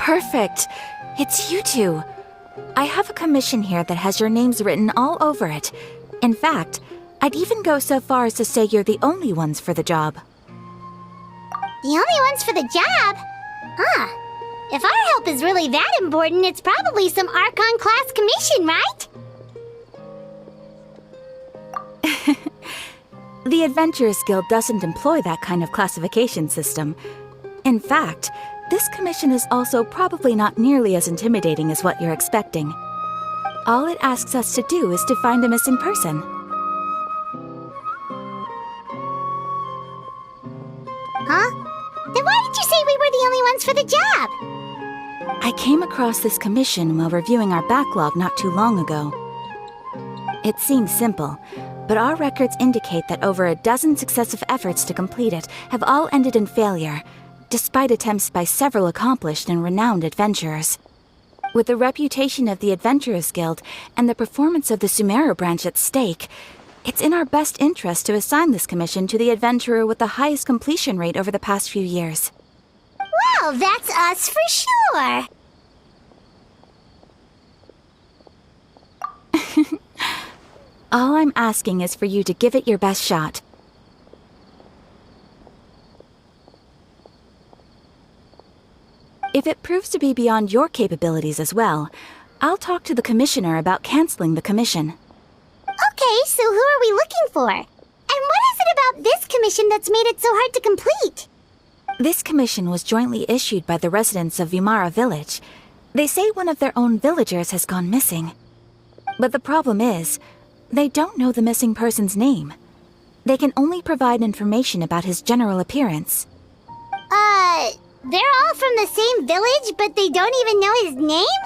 Perfect. It's you two. I have a commission here that has your names written all over it. In fact, I'd even go so far as to say you're the only ones for the job. The only ones for the job? Huh. If our help is really that important, it's probably some Archon class commission, right? The Adventurers Guild doesn't employ that kind of classification system. In fact, this commission is also probably not nearly as intimidating as what you're expecting. All it asks us to do is to find a missing person. Huh? Then why did you say we were the only ones for the job? I came across this commission while reviewing our backlog not too long ago. It seems simple, but our records indicate that over a dozen successive efforts to complete it have all ended in failure, despite attempts by several accomplished and renowned adventurers. With the reputation of the Adventurers Guild and the performance of the Sumeru branch at stake, it's in our best interest to assign this commission to the adventurer with the highest completion rate over the past few years. Well, that's us for sure. All I'm asking is for you to give it your best shot. If it proves to be beyond your capabilities as well, I'll talk to the commissioner about canceling the commission. Okay, so who are we looking for? And what is it about this commission that's made it so hard to complete? This commission was jointly issued by the residents of Vimara Village. They say one of their own villagers has gone missing. But the problem is, they don't know the missing person's name. They can only provide information about his general appearance. They're all from the same village, but they don't even know his name?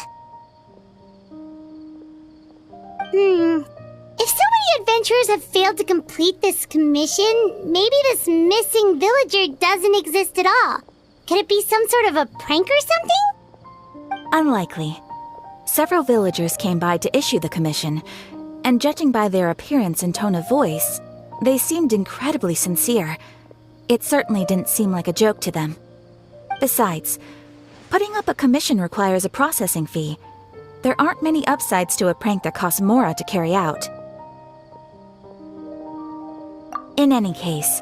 If so many adventurers have failed to complete this commission, maybe this missing villager doesn't exist at all. Could it be some sort of a prank or something? Unlikely. Several villagers came by to issue the commission, and judging by their appearance and tone of voice, they seemed incredibly sincere. It certainly didn't seem like a joke to them. Besides, putting up a commission requires a processing fee. There aren't many upsides to a prank that costs Mora to carry out. In any case,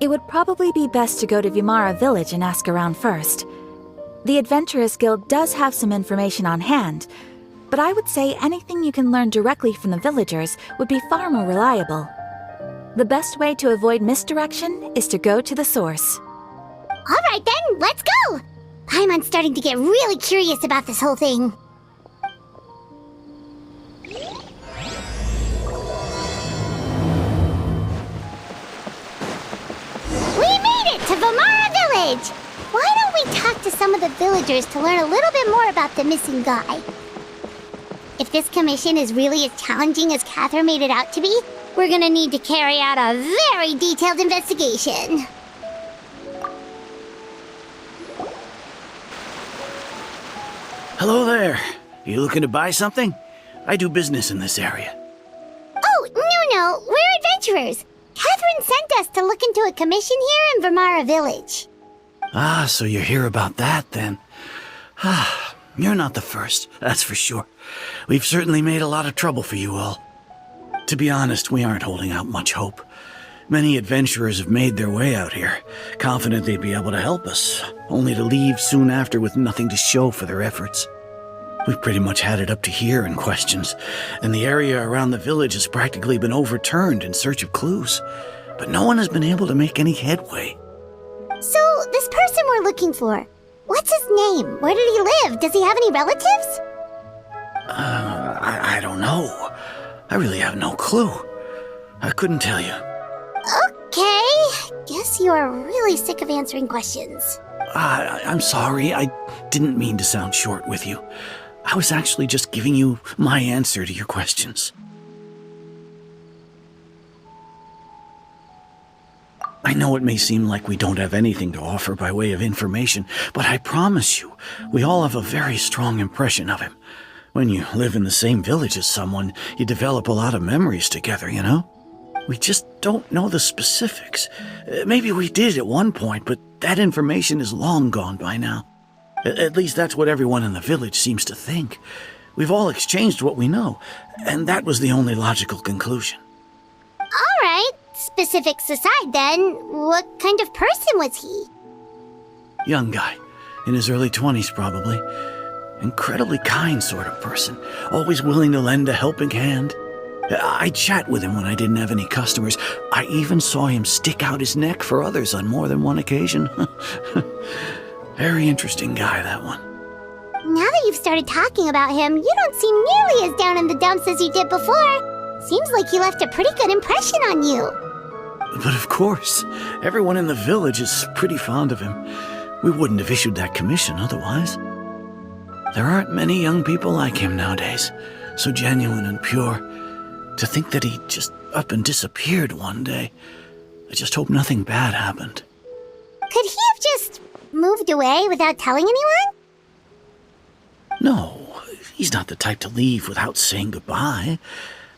it would probably be best to go to Vimara Village and ask around first. The Adventurers Guild does have some information on hand, but I would say anything you can learn directly from the villagers would be far more reliable. The best way to avoid misdirection is to go to the source. All right then, let's go! I'm starting to get really curious about this whole thing. We made it to Vimara Village! Why don't we talk to some of the villagers to learn a little bit more about the missing guy? If this commission is really as challenging as Catherine made it out to be, we're gonna need to carry out a very detailed investigation. Hello there. You looking to buy something? I do business in this area. Oh, no, we're adventurers. Catherine sent us to look into a commission here in Vimara Village. Ah, so you're here about that, then. Ah, you're not the first, that's for sure. We've certainly made a lot of trouble for you all. To be honest, we aren't holding out much hope. Many adventurers have made their way out here, confident they'd be able to help us, only to leave soon after with nothing to show for their efforts. We've pretty much had it up to here in questions, and the area around the village has practically been overturned in search of clues, but no one has been able to make any headway. So, this person we're looking for, what's his name? Where did he live? Does he have any relatives? I don't know. I really have no clue. I couldn't tell you. Okay, guess you are really sick of answering questions. I'm sorry, I didn't mean to sound short with you. I was actually just giving you my answer to your questions. I know it may seem like we don't have anything to offer by way of information, but I promise you, we all have a very strong impression of him. When you live in the same village as someone, you develop a lot of memories together, you know? We just don't know the specifics. Maybe we did at one point, but that information is long gone by now. At least that's what everyone in the village seems to think. We've all exchanged what we know, and that was the only logical conclusion. All right, specifics aside then, what kind of person was he? Young guy, in his early 20s probably. Incredibly kind sort of person, always willing to lend a helping hand. I'd chat with him when I didn't have any customers. I even saw him stick out his neck for others on more than one occasion. Very interesting guy, that one. Now that you've started talking about him, you don't seem nearly as down in the dumps as you did before. Seems like he left a pretty good impression on you. But of course, everyone in the village is pretty fond of him. We wouldn't have issued that commission otherwise. There aren't many young people like him nowadays, so genuine and pure. To think that he just up and disappeared one day. I just hope nothing bad happened. Could he have just moved away without telling anyone? No, he's not the type to leave without saying goodbye.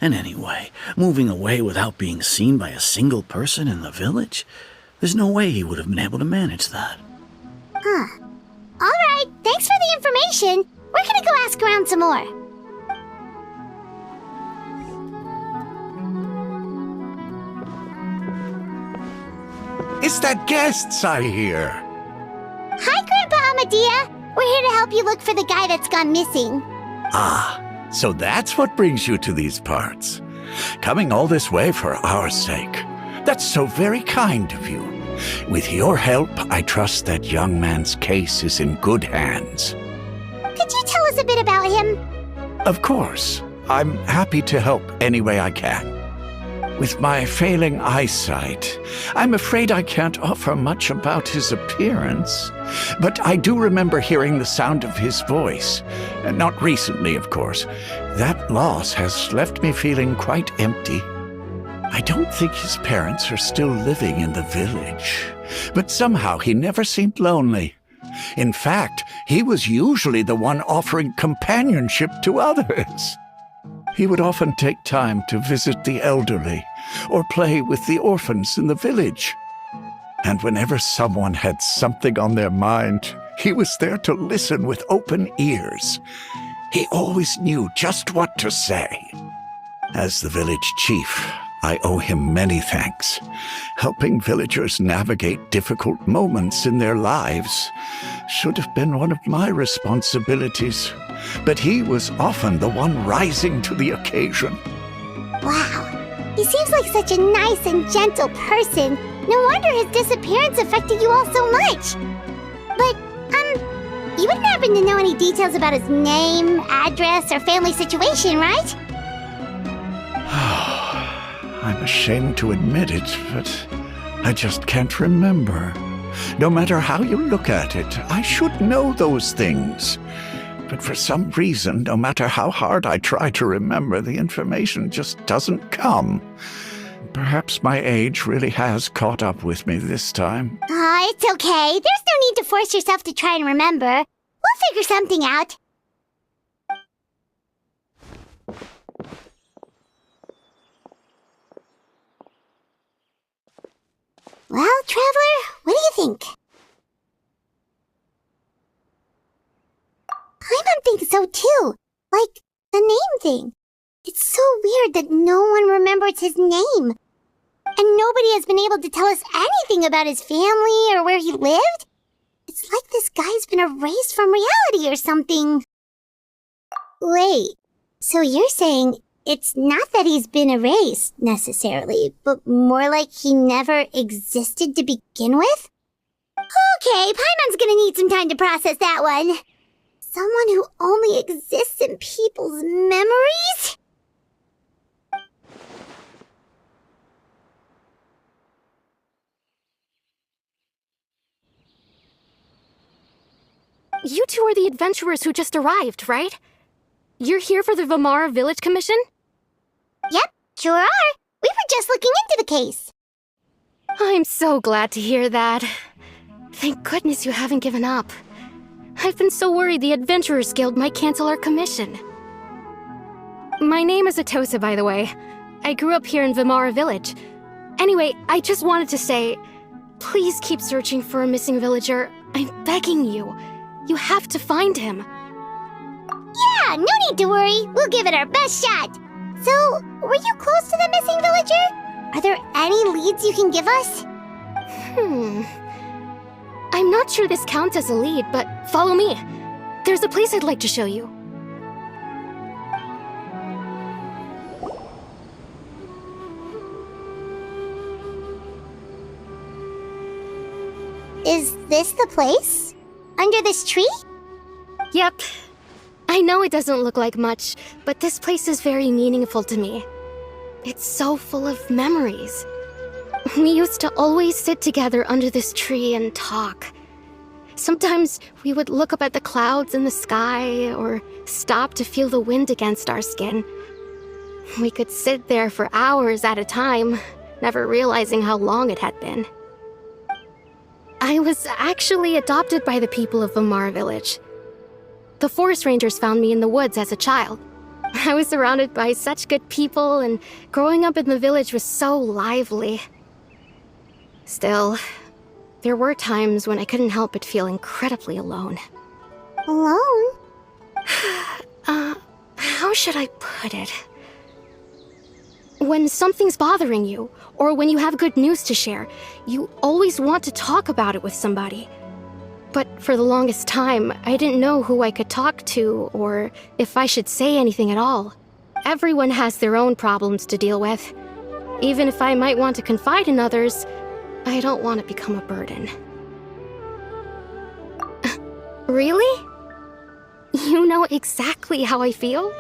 And anyway, moving away without being seen by a single person in the village, there's no way he would have been able to manage that. Huh. All right, thanks for the information. We're gonna go ask around some more. It's the guests I hear. Hi, Grandpa Amadea. We're here to help you look for the guy that's gone missing. Ah, so that's what brings you to these parts. Coming all this way for our sake. That's so very kind of you. With your help, I trust that young man's case is in good hands. Could you tell us a bit about him? Of course. I'm happy to help any way I can. With my failing eyesight, I'm afraid I can't offer much about his appearance. But I do remember hearing the sound of his voice. Not recently, of course. That loss has left me feeling quite empty. I don't think his parents are still living in the village. But somehow he never seemed lonely. In fact, he was usually the one offering companionship to others. He would often take time to visit the elderly or play with the orphans in the village. And whenever someone had something on their mind, he was there to listen with open ears. He always knew just what to say. As the village chief, I owe him many thanks. Helping villagers navigate difficult moments in their lives should have been one of my responsibilities, but he was often the one rising to the occasion. Wow. He seems like such a nice and gentle person. No wonder his disappearance affected you all so much. But, you wouldn't happen to know any details about his name, address, or family situation, right? I'm ashamed to admit it, but I just can't remember. No matter how you look at it, I should know those things. But for some reason, no matter how hard I try to remember, the information just doesn't come. Perhaps my age really has caught up with me this time. It's okay. There's no need to force yourself to try and remember. We'll figure something out. Well, Traveler, what do you think? Paimon thinks so too. Like, the name thing. It's so weird that no one remembers his name. And nobody has been able to tell us anything about his family or where he lived. It's like this guy's been erased from reality or something. Wait, so you're saying it's not that he's been erased, necessarily, but more like he never existed to begin with? Okay, Paimon's gonna need some time to process that one. Someone who only exists in people's memories? You two are the adventurers who just arrived, right? You're here for the Vamara Village Commission? Yep, sure are. We were just looking into the case. I'm so glad to hear that. Thank goodness you haven't given up. I've been so worried the Adventurers Guild might cancel our commission. My name is Atosa, by the way. I grew up here in Vamara Village. Anyway, I just wanted to say, please keep searching for a missing villager. I'm begging you. You have to find him. Yeah, no need to worry. We'll give it our best shot. So, were you close to the missing villager? Are there any leads you can give us? I'm not sure this counts as a lead, but follow me. There's a place I'd like to show you. Is this the place? Under this tree? Yep. I know it doesn't look like much, but this place is very meaningful to me. It's so full of memories. We used to always sit together under this tree and talk. Sometimes we would look up at the clouds in the sky, or stop to feel the wind against our skin. We could sit there for hours at a time, never realizing how long it had been. I was actually adopted by the people of Vamar Village. The forest rangers found me in the woods as a child. I was surrounded by such good people, and growing up in the village was so lively. Still, there were times when I couldn't help but feel incredibly alone. Alone? How should I put it? When something's bothering you, or when you have good news to share, you always want to talk about it with somebody. But for the longest time, I didn't know who I could talk to, or if I should say anything at all. Everyone has their own problems to deal with. Even if I might want to confide in others, I don't want to become a burden. Really? You know exactly how I feel?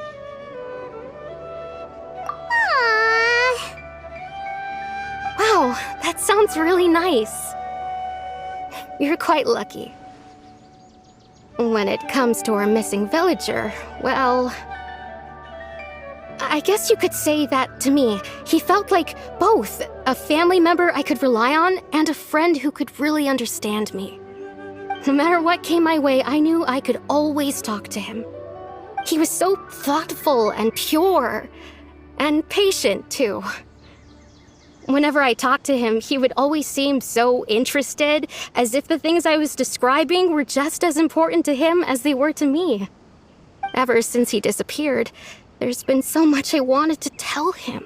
Aww. Wow, that sounds really nice. You're quite lucky. When it comes to our missing villager, well, I guess you could say that to me. He felt like both a family member I could rely on and a friend who could really understand me. No matter what came my way, I knew I could always talk to him. He was so thoughtful and pure, and patient too. Whenever I talked to him, he would always seem so interested, as if the things I was describing were just as important to him as they were to me. Ever since he disappeared, there's been so much I wanted to tell him.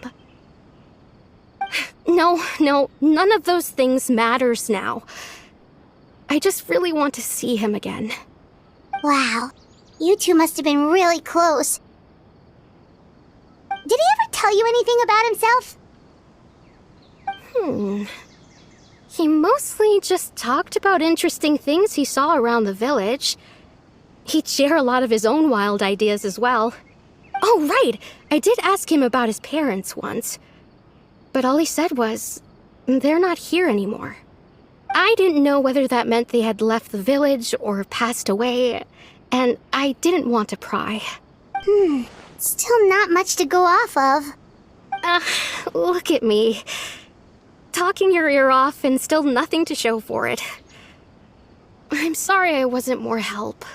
No, none of those things matters now. I just really want to see him again. Wow, you two must have been really close. Did he ever tell you anything about himself? He mostly just talked about interesting things he saw around the village. He'd share a lot of his own wild ideas as well. Oh, right! I did ask him about his parents once. But all he said was, they're not here anymore. I didn't know whether that meant they had left the village or passed away, and I didn't want to pry. Still not much to go off of. Look at me. Talking your ear off and still nothing to show for it. I'm sorry I wasn't more help.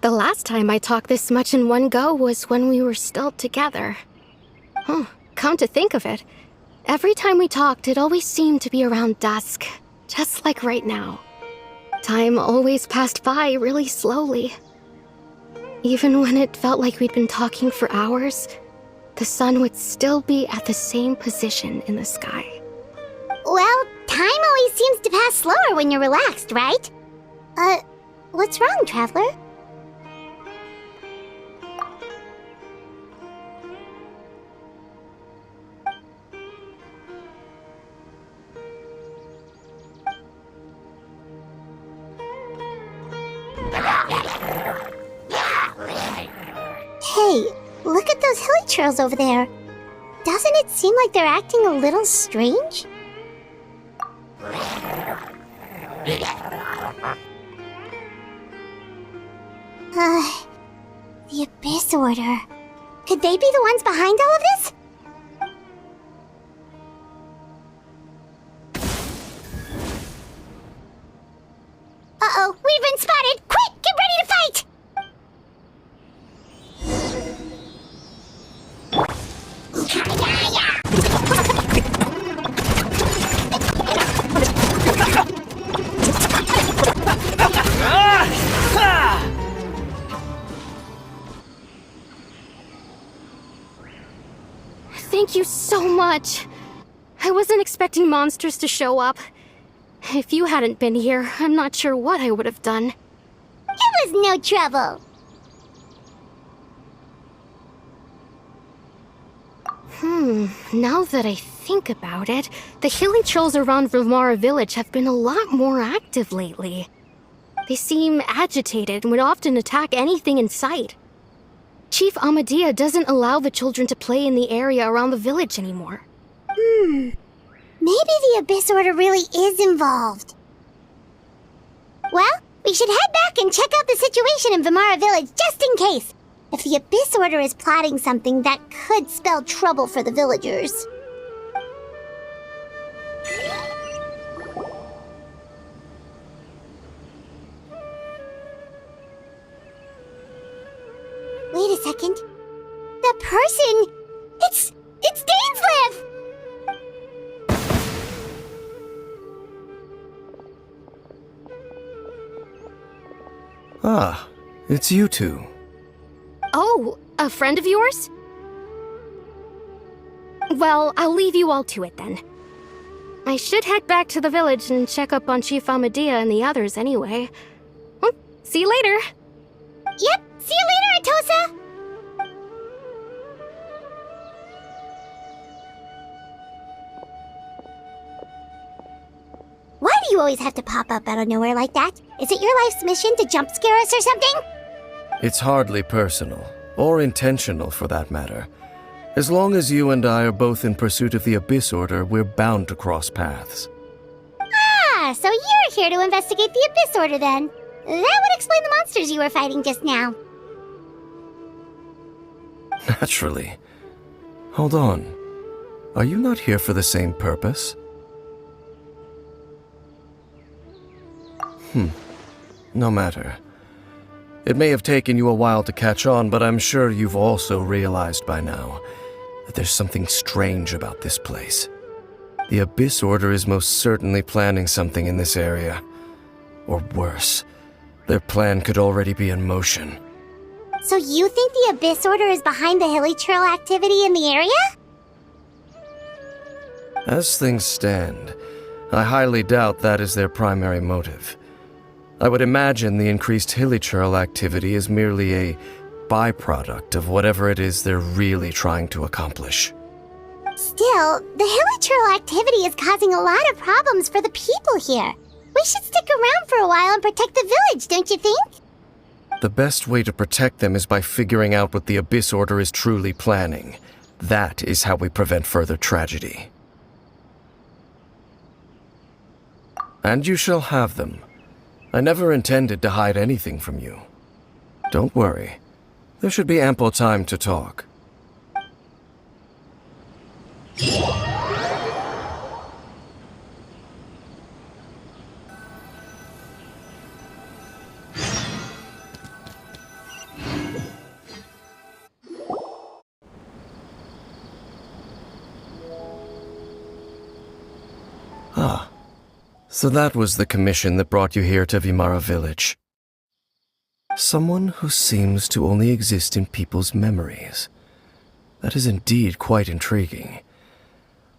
The last time I talked this much in one go was when we were still together. Come to think of it, every time we talked, it always seemed to be around dusk, just like right now. Time always passed by really slowly. Even when it felt like we'd been talking for hours, the sun would still be at the same position in the sky. Well, time always seems to pass slower when you're relaxed, right? What's wrong, Traveler? Hey, look at those hilly trails over there. Doesn't it seem like they're acting a little strange? The Abyss Order. Could they be the ones behind all of this? Uh-oh, we've been spotted! Quick, get ready to fight! Thank you so much. I wasn't expecting monsters to show up. If you hadn't been here, I'm not sure what I would have done. It was no trouble. Now that I think about it, the hilly trolls around Vimara village have been a lot more active lately. They seem agitated and would often attack anything in sight. Chief Amadea doesn't allow the children to play in the area around the village anymore. Maybe the Abyss Order really is involved. Well, we should head back and check out the situation in Vimara village just in case. If the Abyss Order is plotting something that could spell trouble for the villagers. Wait a second. The person... It's Dainslev! Ah, it's you two. Oh, a friend of yours? Well, I'll leave you all to it then. I should head back to the village and check up on Chief Amadea and the others anyway. Well, see you later. Yep, see you later, Atosa! Why do you always have to pop up out of nowhere like that? Is it your life's mission to jump scare us or something? It's hardly personal, or intentional for that matter. As long as you and I are both in pursuit of the Abyss Order, we're bound to cross paths. Ah, so you're here to investigate the Abyss Order then. That would explain the monsters you were fighting just now. Naturally. Hold on. Are you not here for the same purpose? No matter. It may have taken you a while to catch on, but I'm sure you've also realized by now that there's something strange about this place. The Abyss Order is most certainly planning something in this area. Or worse, their plan could already be in motion. So you think the Abyss Order is behind the hilly trail activity in the area? As things stand, I highly doubt that is their primary motive. I would imagine the increased hilichurl activity is merely a byproduct of whatever it is they're really trying to accomplish. Still, the hilichurl activity is causing a lot of problems for the people here. We should stick around for a while and protect the village, don't you think? The best way to protect them is by figuring out what the Abyss Order is truly planning. That is how we prevent further tragedy. And you shall have them. I never intended to hide anything from you. Don't worry. There should be ample time to talk. So that was the commission that brought you here to Vimara village. Someone who seems to only exist in people's memories. That is indeed quite intriguing.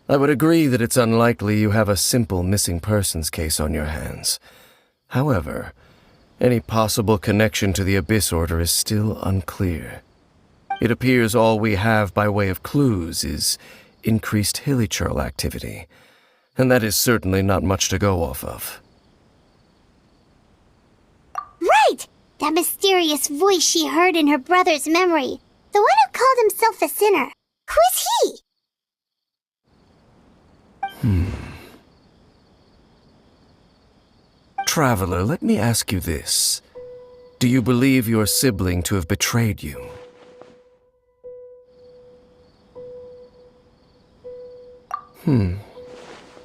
I would agree that it's unlikely you have a simple missing persons case on your hands. However, any possible connection to the Abyss Order is still unclear. It appears all we have by way of clues is increased hilichurl activity, and that is certainly not much to go off of. Right! That mysterious voice she heard in her brother's memory. The one who called himself a sinner. Who is he? Traveler, let me ask you this. Do you believe your sibling to have betrayed you?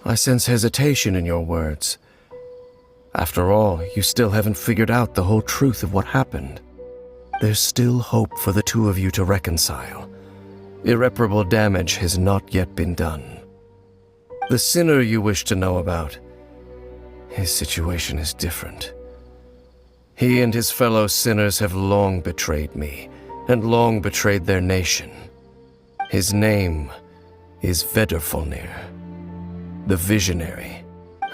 I sense hesitation in your words. After all, you still haven't figured out the whole truth of what happened. There's still hope for the two of you to reconcile. Irreparable damage has not yet been done. The sinner you wish to know about, his situation is different. He and his fellow sinners have long betrayed me, and long betrayed their nation. His name is Vedderfolnir, the Visionary.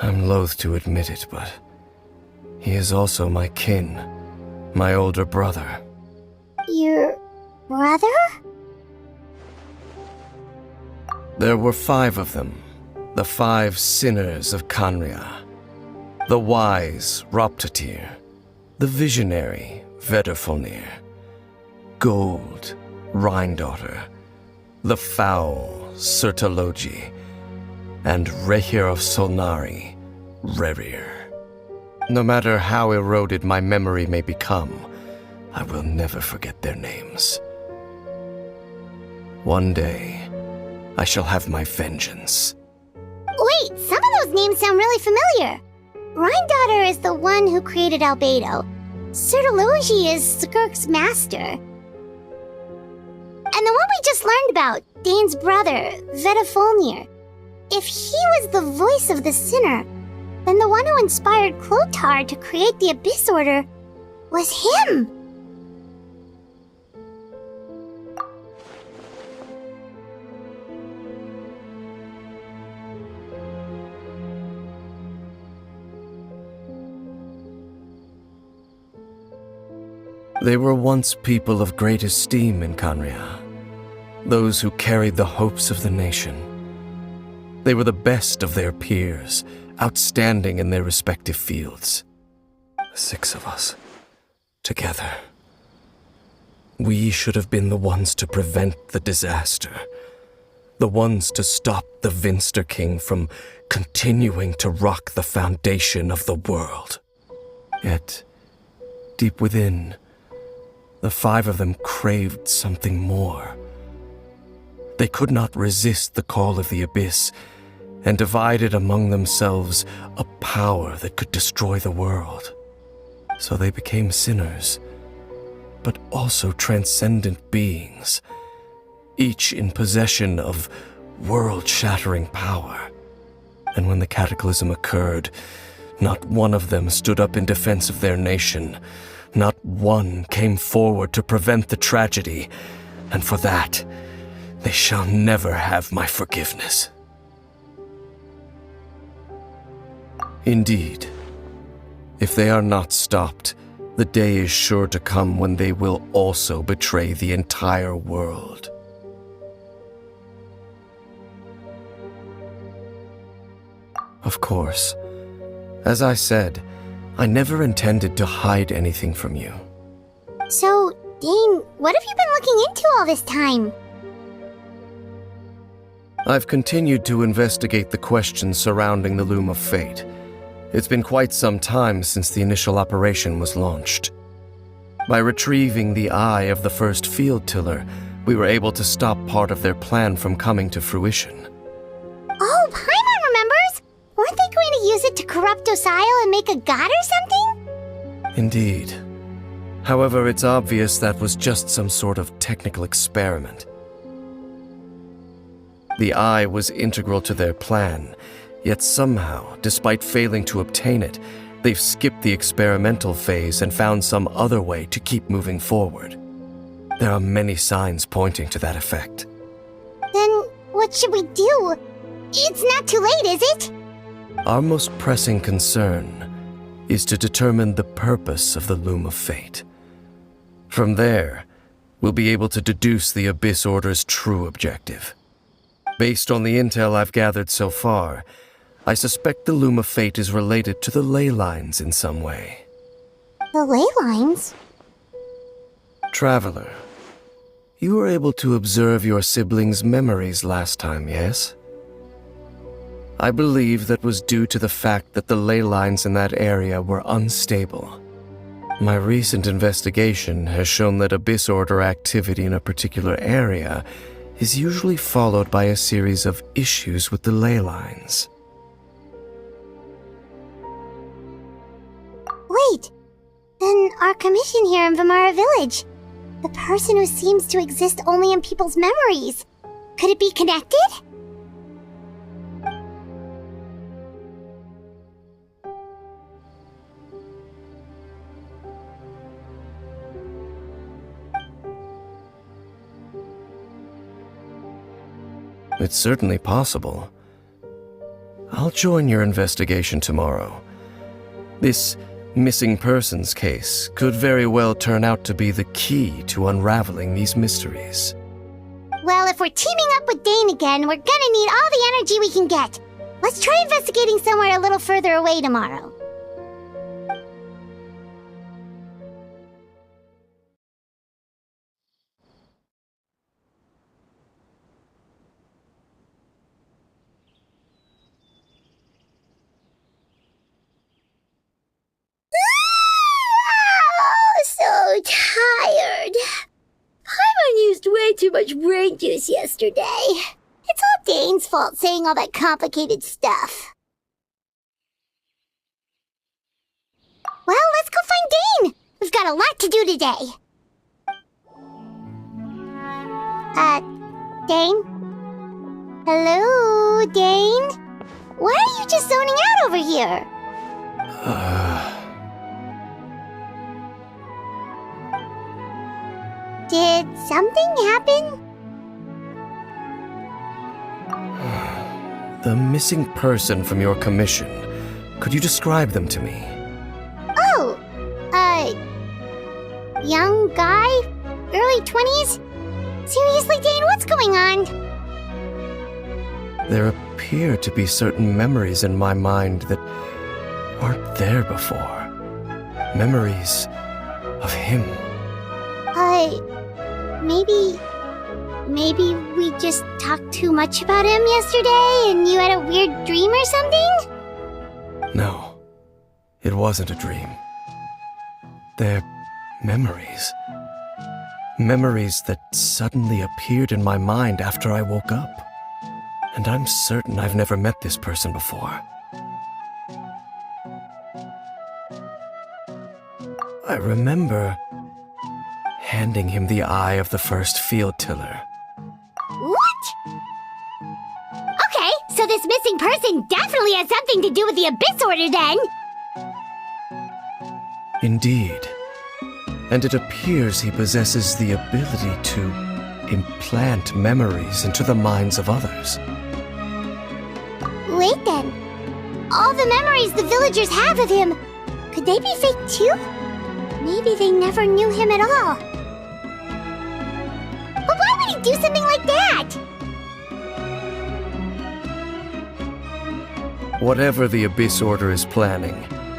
I'm loath to admit it, but he is also my kin, my older brother. Your brother? There were 5 of them, the 5 sinners of Canria. The wise Roptatir, the visionary Vedderfolnir, Gold Rhindaughter, the foul Sertologi, and Rehir of Solnari, Rerir. No matter how eroded my memory may become, I will never forget their names. One day, I shall have my vengeance. Wait, some of those names sound really familiar. Rhindaughter is the one who created Albedo. Sertologi is Skirk's master. And the one we just learned about, Dane's brother, Vedderfolnir. If he was the voice of the sinner, then the one who inspired Clothar to create the Abyss Order was him. They were once people of great esteem in Canria, those who carried the hopes of the nation. They were the best of their peers, outstanding in their respective fields. 6 of us, together. We should have been the ones to prevent the disaster, the ones to stop the Vinster King from continuing to rock the foundation of the world. Yet, deep within, the 5 of them craved something more. They could not resist the call of the Abyss, and divided among themselves a power that could destroy the world. So they became sinners, but also transcendent beings, each in possession of world-shattering power. And when the cataclysm occurred, not one of them stood up in defense of their nation. Not one came forward to prevent the tragedy, and for that, they shall never have my forgiveness. Indeed, if they are not stopped, the day is sure to come when they will also betray the entire world. Of course, as I said, I never intended to hide anything from you. So, Dane, what have you been looking into all this time? I've continued to investigate the questions surrounding the Loom of Fate. It's been quite some time since the initial operation was launched. By retrieving the eye of the first field tiller, we were able to stop part of their plan from coming to fruition. Oh, Paimon remembers! Weren't they going to use it to corrupt Dosile and make a god or something? Indeed. However, it's obvious that was just some sort of technical experiment. The eye was integral to their plan, yet somehow, despite failing to obtain it, they've skipped the experimental phase and found some other way to keep moving forward. There are many signs pointing to that effect. Then, what should we do? It's not too late, is it? Our most pressing concern is to determine the purpose of the Loom of Fate. From there, we'll be able to deduce the Abyss Order's true objective. Based on the intel I've gathered so far, I suspect the Loom of Fate is related to the ley lines in some way. The ley lines? Traveler, you were able to observe your siblings' memories last time, yes? I believe that was due to the fact that the ley lines in that area were unstable. My recent investigation has shown that Abyss Order activity in a particular area is usually followed by a series of issues with the ley lines. Wait, then our commission here in Vimara Village, the person who seems to exist only in people's memories, could it be connected? It's certainly possible. I'll join your investigation tomorrow. This missing persons case could very well turn out to be the key to unraveling these mysteries. Well, if we're teaming up with Dane again, we're gonna need all the energy we can get. Let's try investigating somewhere a little further away tomorrow. So tired. Paimon used way too much brain juice yesterday. It's all Dane's fault saying all that complicated stuff. Well, let's go find Dane. We've got a lot to do today. Dane? Hello, Dane? Why are you just zoning out over here? Did something happen? The missing person from your commission. Could you describe them to me? Oh, young guy? Early 20s? Seriously, Dane, what's going on? There appear to be certain memories in my mind that weren't there before. Memories of him. Maybe we just talked too much about him yesterday and you had a weird dream or something? No, it wasn't a dream. They're memories. Memories that suddenly appeared in my mind after I woke up. And I'm certain I've never met this person before. I remember handing him the eye of the first field tiller. What? Okay, so this missing person definitely has something to do with the Abyss Order then. Indeed. And it appears he possesses the ability to implant memories into the minds of others. Wait then. All the memories the villagers have of him, could they be fake too? Maybe they never knew him at all. But why would he do something like that? Whatever the Abyss Order is planning,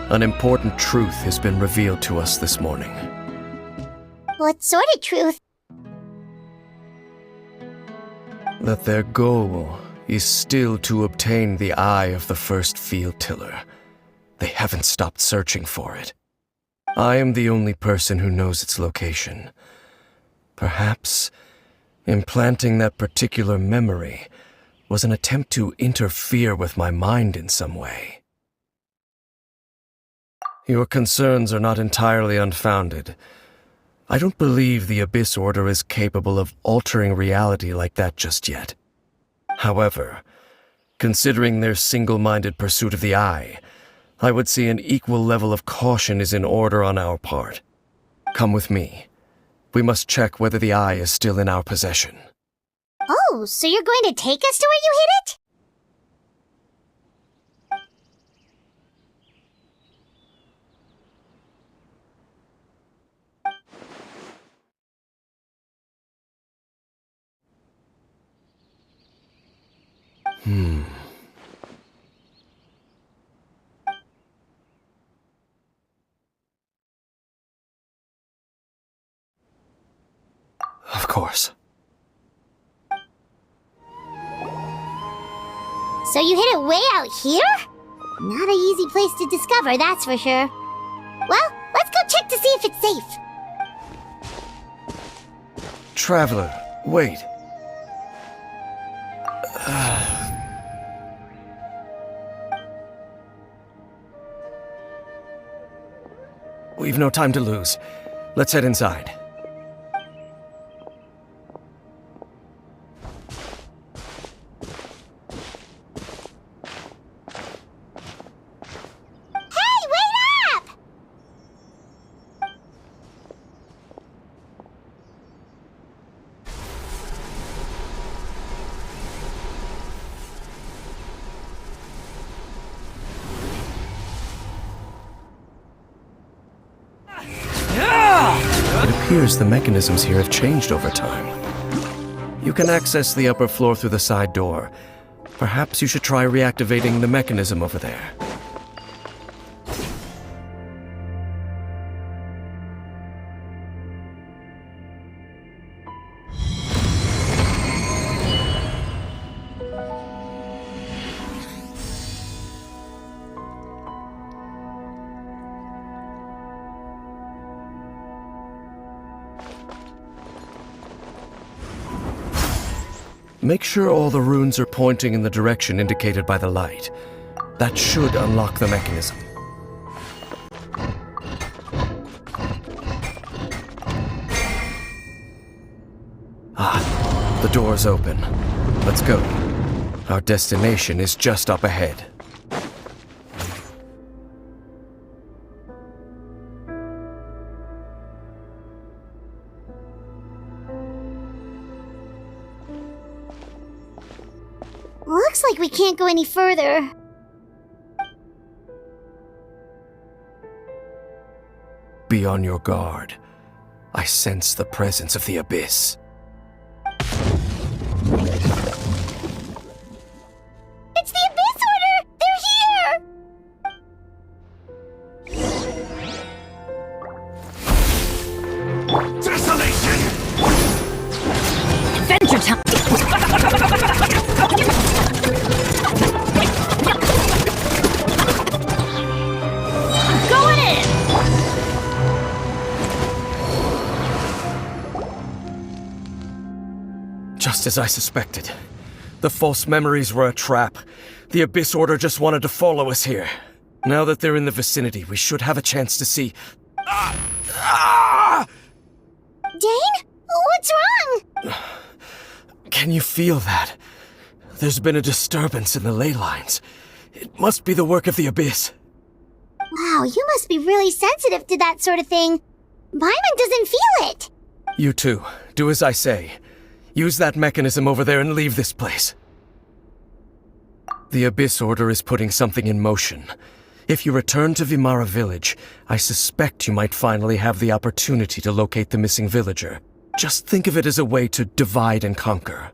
an important truth has been revealed to us this morning. What sort of truth? That their goal is still to obtain the eye of the first field tiller. They haven't stopped searching for it. I am the only person who knows its location. Perhaps implanting that particular memory was an attempt to interfere with my mind in some way. Your concerns are not entirely unfounded. I don't believe the Abyss Order is capable of altering reality like that just yet. However, considering their single-minded pursuit of the eye, I would say an equal level of caution is in order on our part. Come with me. We must check whether the eye is still in our possession. Oh, so you're going to take us to where you hid it? Of course. So you hid it way out here? Not an easy place to discover, that's for sure. Well, let's go check to see if it's safe. Traveler, wait. We've no time to lose. Let's head inside. Hey, wait up! appears the mechanisms here have changed over time. You can access the upper floor through the side door. Perhaps you should try reactivating the mechanism over there. Make sure all the runes are pointing in the direction indicated by the light. That should unlock the mechanism. Ah, the door's open. Let's go. Our destination is just up ahead. Looks like we can't go any further. Be on your guard. I sense the presence of the abyss. It's the Abyss Order! They're here! Desolation! Adventure time! Going in! Just as I suspected. The false memories were a trap. The Abyss Order just wanted to follow us here. Now that they're in the vicinity, we should have a chance to see... Dane? What's wrong? Can you feel that? There's been a disturbance in the ley lines. It must be the work of the Abyss. Wow, you must be really sensitive to that sort of thing. Paimon doesn't feel it. You too. Do as I say. Use that mechanism over there and leave this place. The Abyss Order is putting something in motion. If you return to Vimara Village, I suspect you might finally have the opportunity to locate the missing villager. Just think of it as a way to divide and conquer.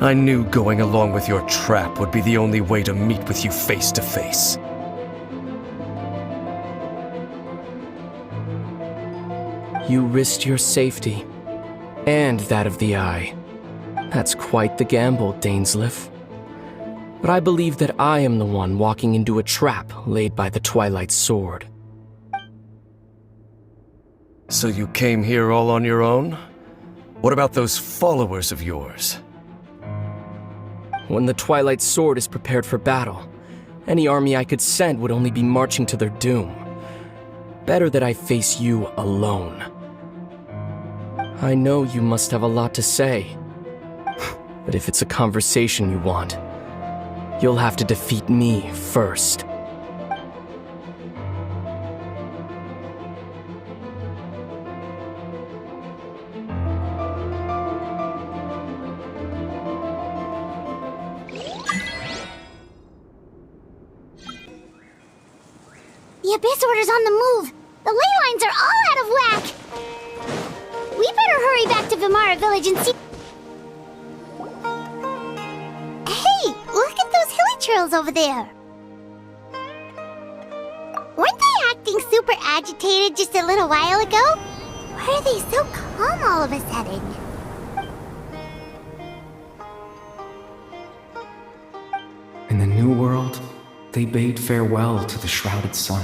I knew going along with your trap would be the only way to meet with you face to face. You risked your safety, and that of the Eye. That's quite the gamble, Dainsleif. But I believe that I am the one walking into a trap laid by the Twilight Sword. So you came here all on your own? What about those followers of yours? When the Twilight Sword is prepared for battle, any army I could send would only be marching to their doom. Better that I face you alone. I know you must have a lot to say. But if it's a conversation you want, you'll have to defeat me first. The Abyss Order's on the move. The ley lines are all out of whack. We better hurry back to Vimara Village and see... Hey, look at those hilly trails over there. Weren't they acting super agitated just a little while ago? Why are they so calm all of a sudden? In the new world, they bade farewell to the shrouded sun.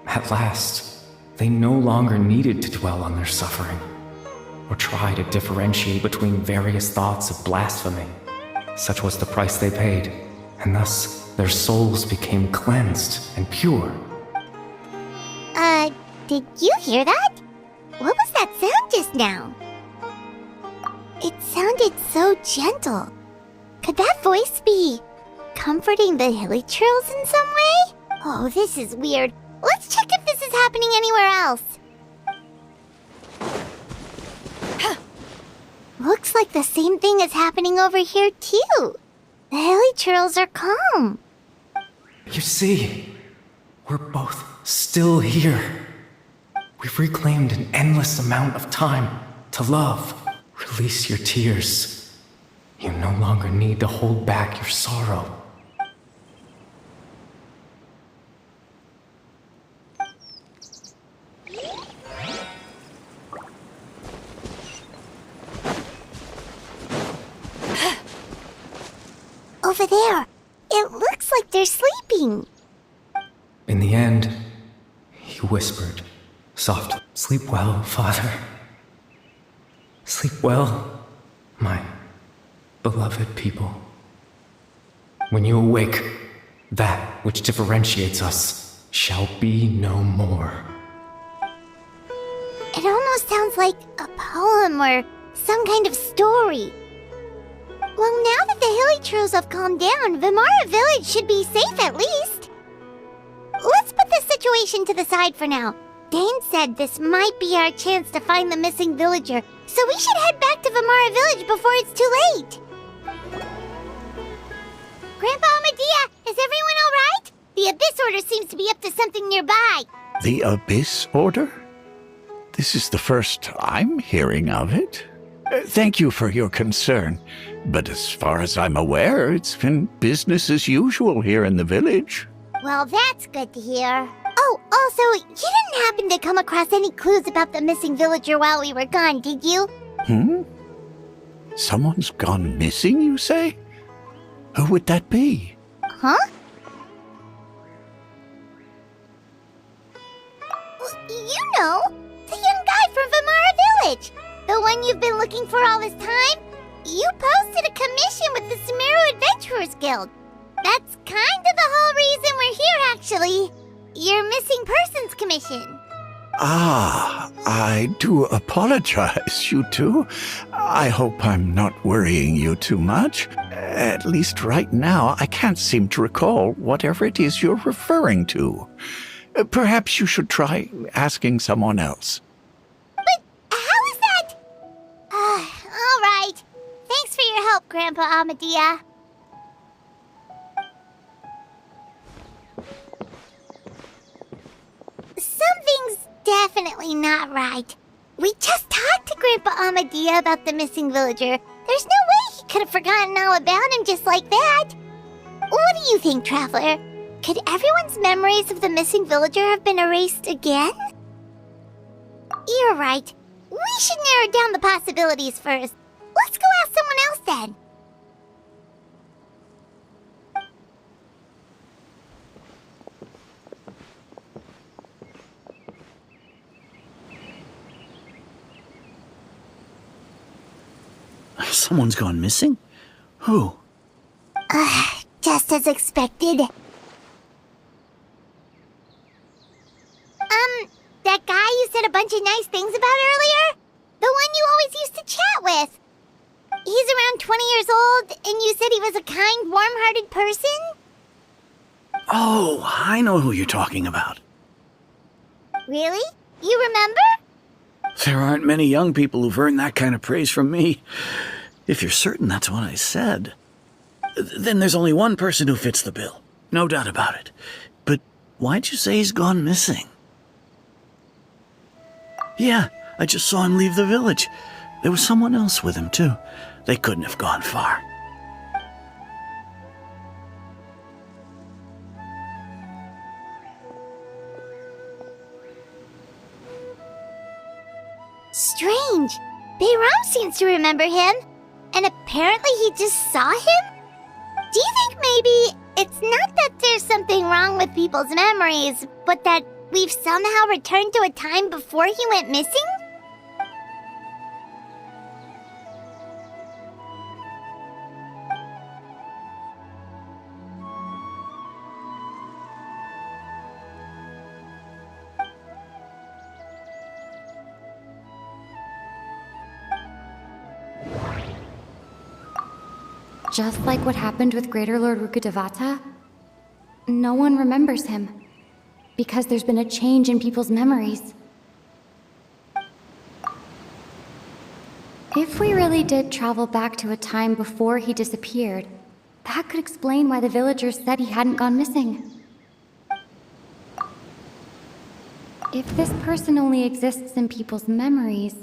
At last, they no longer needed to dwell on their suffering, or try to differentiate between various thoughts of blasphemy. Such was the price they paid, and thus their souls became cleansed and pure. Did you hear that? What was that sound just now? It sounded so gentle. Could that voice be comforting the hilichurls in some way? Oh, this is weird. Let's check if this is happening anywhere else. Looks like the same thing is happening over here too. The hilichurls are calm. You see, we're both still here. We've reclaimed an endless amount of time to love. Release your tears. You no longer need to hold back your sorrow. Over there. It looks like they're sleeping. In the end, he whispered, softly, "Sleep well, Father. Sleep well, my beloved people. When you awake, that which differentiates us shall be no more." It almost sounds like a poem or some kind of story. Well, now that the hilichurls have calmed down, Vimara Village should be safe at least. Let's put this situation to the side for now. Dane said this might be our chance to find the missing villager, so we should head back to Vimara Village before it's too late. Grandpa Amadea, is everyone alright? The Abyss Order seems to be up to something nearby. The Abyss Order? This is the first I'm hearing of it. Thank you for your concern, but as far as I'm aware, it's been business as usual here in the village. Well, that's good to hear. Oh, also, you didn't happen to come across any clues about the missing villager while we were gone, did you? Someone's gone missing, you say? Who would that be? Huh? You know, the young guy from Vimara Village. The one you've been looking for all this time? You posted a commission with the Sumeru Adventurers Guild. That's kind of the whole reason we're here, actually. Your missing persons commission. Ah, I do apologize, you two. I hope I'm not worrying you too much. At least right now, I can't seem to recall whatever it is you're referring to. Perhaps you should try asking someone else. But how is that? All right. Thanks for your help, Grandpa Amadea. Something's definitely not right. We just talked to Grandpa Amadea about the missing villager. There's no way he could have forgotten all about him just like that. What do you think, Traveler? Could everyone's memories of the missing villager have been erased again? You're right. We should narrow down the possibilities first. Let's go ask someone else then. Someone's gone missing? Who? Just as expected. That guy you said a bunch of nice things about earlier? The one you always used to chat with. He's around 20 years old, and you said he was a kind, warm-hearted person? Oh, I know who you're talking about. Really? You remember? There aren't many young people who've earned that kind of praise from me. If you're certain that's what I said, then there's only one person who fits the bill. No doubt about it. But why'd you say he's gone missing? Yeah, I just saw him leave the village. There was someone else with him, too. They couldn't have gone far. Strange. Bayram seems to remember him, and apparently he just saw him? Do you think maybe it's not that there's something wrong with people's memories, but that we've somehow returned to a time before he went missing? Just like what happened with Greater Lord Rukkhadevata, no one remembers him, because there's been a change in people's memories. If we really did travel back to a time before he disappeared, that could explain why the villagers said he hadn't gone missing. If this person only exists in people's memories,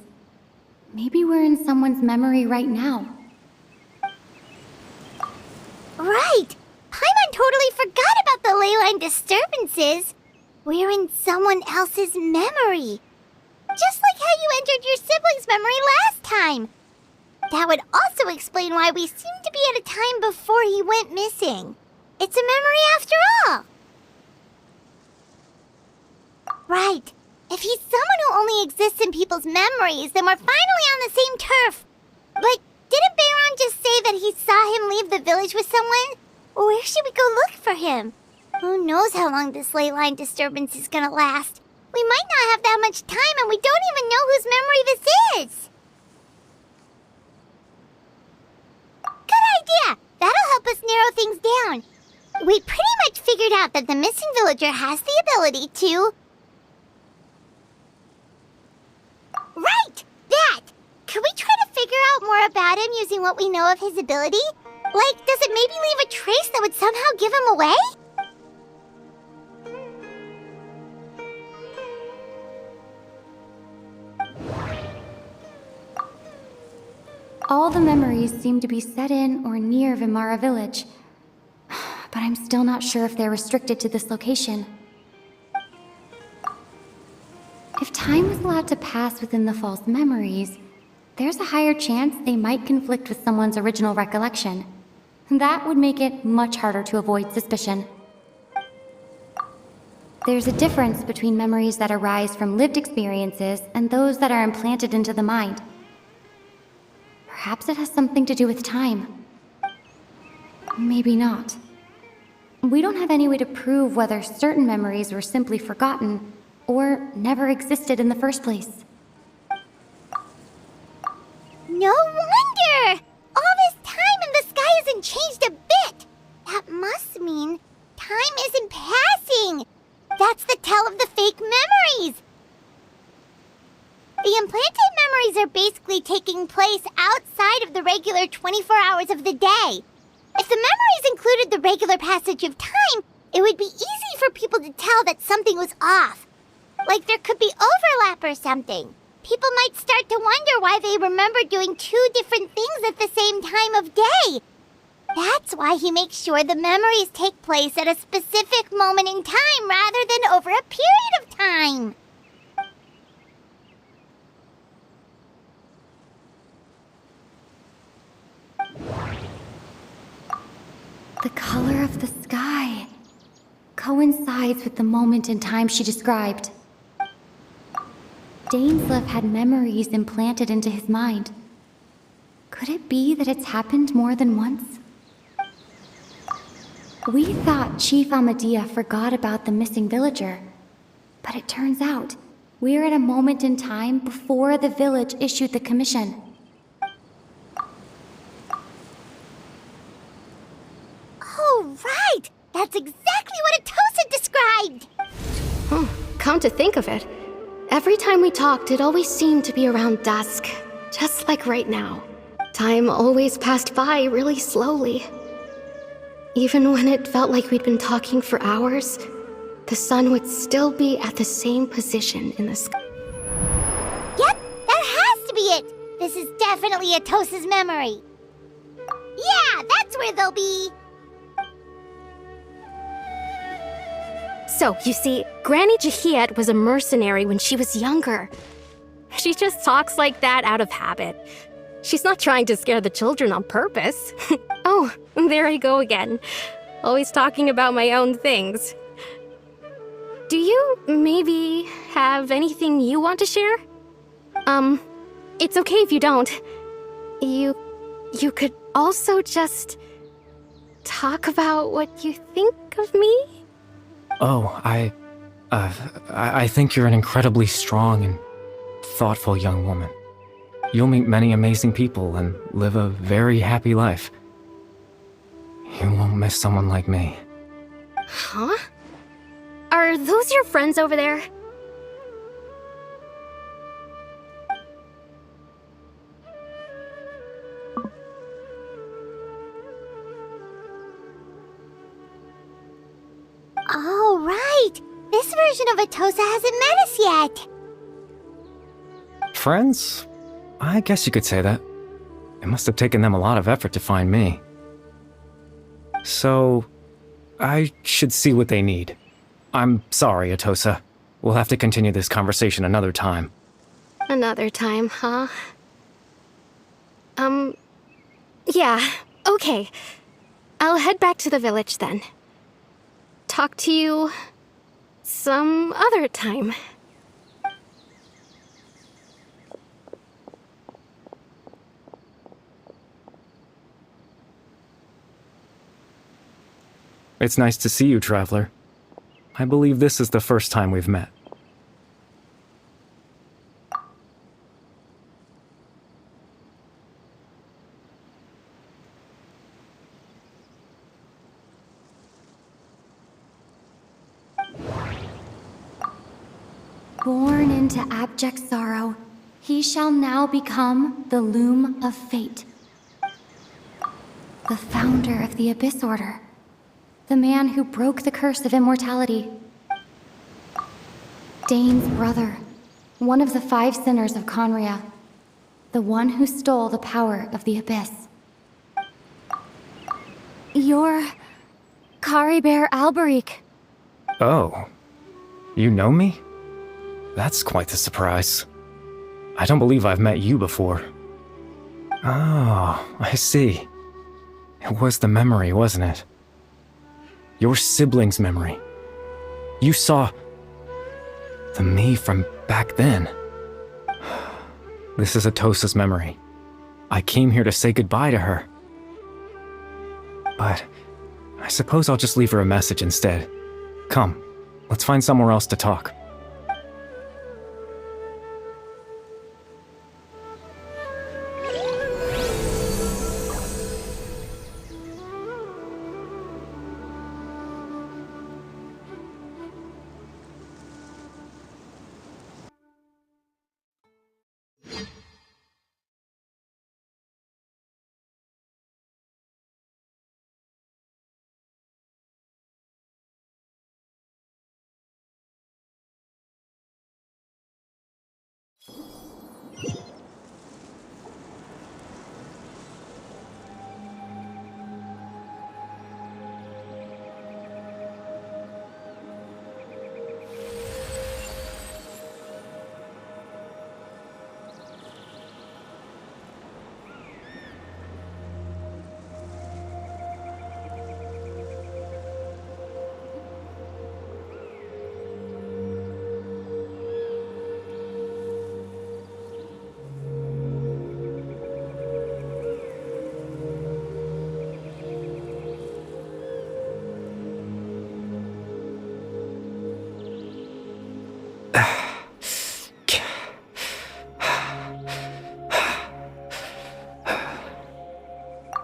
maybe we're in someone's memory right now. Right! Paimon totally forgot about the ley line disturbances. We're in someone else's memory. Just like how you entered your sibling's memory last time. That would also explain why we seem to be at a time before he went missing. It's a memory after all. Right. If he's someone who only exists in people's memories, then we're finally on the same turf. But didn't Bayron just say that he saw him leave the village with someone? Where should we go look for him? Who knows how long this ley line disturbance is gonna last? We might not have that much time, and we don't even know whose memory this is. Good idea! That'll help us narrow things down. We pretty much figured out that the missing villager has the ability to... Right! That! Could we try to figure out more about him using what we know of his ability? Like, does it maybe leave a trace that would somehow give him away? All the memories seem to be set in or near Vimara village, but I'm still not sure if they're restricted to this location. If time was allowed to pass within the false memories, there's a higher chance they might conflict with someone's original recollection. That would make it much harder to avoid suspicion. There's a difference between memories that arise from lived experiences and those that are implanted into the mind. Perhaps it has something to do with time. Maybe not. We don't have any way to prove whether certain memories were simply forgotten or never existed in the first place. No wonder! All this time and the sky hasn't changed a bit! That must mean time isn't passing! That's the tell of the fake memories! The implanted memories are basically taking place outside of the regular 24 hours of the day. If the memories included the regular passage of time, it would be easy for people to tell that something was off. Like there could be overlap or something. People might start to wonder why they remember doing two different things at the same time of day. That's why he makes sure the memories take place at a specific moment in time rather than over a period of time. The color of the sky coincides with the moment in time she described. Dainslev had memories implanted into his mind. Could it be that it's happened more than once? We thought Chief Amadea forgot about the missing villager, but it turns out we're at a moment in time before the village issued the commission. Oh, right! That's exactly what Atosa described! Come to think of it, every time we talked, it always seemed to be around dusk, just like right now. Time always passed by really slowly. Even when it felt like we'd been talking for hours, the sun would still be at the same position in the sky. Yep, that has to be it! This is definitely Atosa's memory. Yeah, that's where they'll be! So, you see, Granny Jahiet was a mercenary when she was younger. She just talks like that out of habit. She's not trying to scare the children on purpose. Oh, there I go again. Always talking about my own things. Do you maybe have anything you want to share? It's okay if you don't. You could also just talk about what you think of me? Oh, I think you're an incredibly strong and thoughtful young woman. You'll meet many amazing people and live a very happy life. You won't miss someone like me. Huh? Are those your friends over there? Oh, right! This version of Atosa hasn't met us yet! Friends? I guess you could say that. It must have taken them a lot of effort to find me. So, I should see what they need. I'm sorry, Atosa. We'll have to continue this conversation another time. Another time, huh? Yeah, okay. I'll head back to the village then. Talk to you some other time. It's nice to see you, Traveler. I believe this is the first time we've met. Born into abject sorrow, he shall now become the Loom of Fate. The founder of the Abyss Order. The man who broke the curse of immortality. Dane's brother. One of the 5 sinners of Conria. The one who stole the power of the Abyss. You're... Caribert Alberic. Oh. You know me? That's quite the surprise. I don't believe I've met you before. Oh, I see. It was the memory, wasn't it? Your sibling's memory. You saw... the me from back then. This is Atosa's memory. I came here to say goodbye to her. But I suppose I'll just leave her a message instead. Come, let's find somewhere else to talk.